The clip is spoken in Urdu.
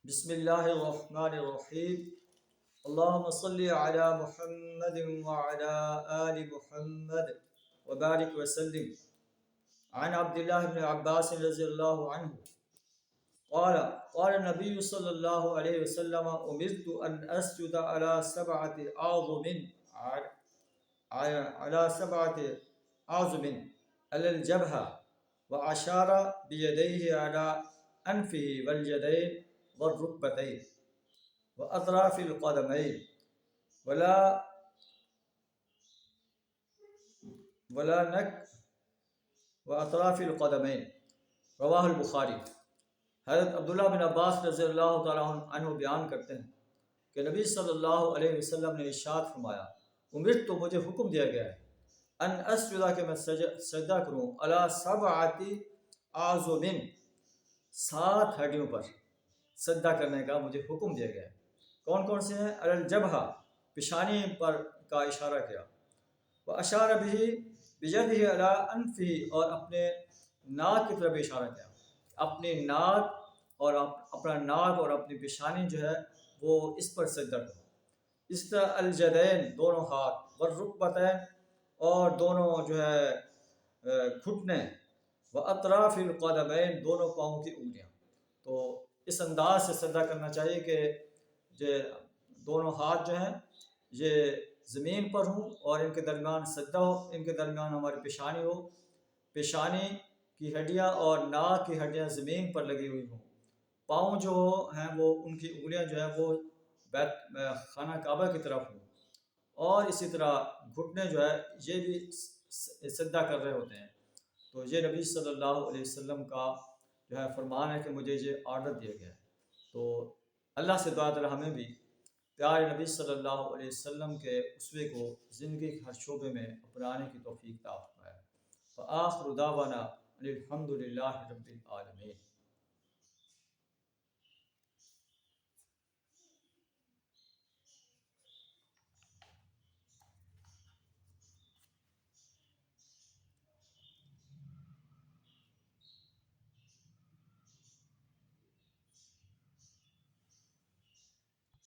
بسم اللہ الرحمن الرحیم اللہم صلی علی محمد وعلی آل محمد وبارک وسلم عن عبداللہ بن عباس رضی اللہ عنہ قال النبی صلی اللہ علیہ وسلم امرت ان اسجد على سبعة اعظم على الجبهة واشار بيديه على انفه واليدين والركبتين وأطراف القدمين ولا نك وأطراف القدمين رواہ البخاری۔ حضرت عبداللہ بن عباس رضی اللہ تعالیٰ عنہ بیان کرتے ہیں کہ نبی صلی اللہ علیہ وسلم نے ارشاد فرمایا، امرت تو مجھے حکم دیا گیا ہے ان اسجدہ کہ میں سجدہ کروں علی سبعۃ اعظم 7 ہڈیوں پر سجدہ کرنے کا مجھے حکم دیا گیا ہے۔ کون کون سے ہیں؟ علی الجبہہ، پیشانی پر کا اشارہ کیا، واشار بیدہ علی انفہ، اور اپنے ناک کی طرف اشارہ کیا، اپنی ناک اور اپنا ناک اور اپنی پیشانی جو ہے وہ اس پر سجدہ کرو۔ اس طرح الجدین، دونوں ہاتھ، والرکبتین، اور دونوں جو ہے گھٹنے، واطراف القدمین، دونوں پاؤں کی انگلیاں۔ تو اس انداز سے سجدہ کرنا چاہیے کہ یہ دونوں ہاتھ جو ہیں یہ زمین پر ہوں اور ان کے درمیان سجدہ ہو، ان کے درمیان ہماری پیشانی ہو، پیشانی کی ہڈیاں اور ناک کی ہڈیاں زمین پر لگی ہوئی ہوں، پاؤں جو ہیں وہ ان کی انگلیاں جو ہیں وہ خانہ کعبہ کی طرف ہوں، اور اسی طرح گھٹنے جو ہے یہ بھی سجدہ کر رہے ہوتے ہیں۔ تو یہ نبی صلی اللہ علیہ وسلم کا جو ہے فرمان ہے کہ مجھے یہ آرڈر دیا گیا ہے۔ تو اللہ سے دعا ہے ہمیں بھی پیارے نبی صلی اللہ علیہ وسلم کے اسوے کو زندگی کے ہر شعبے میں اپنانے کی توفیق عطا فرمائے۔ فآخر دعوانا الحمد للہ رب العالمین۔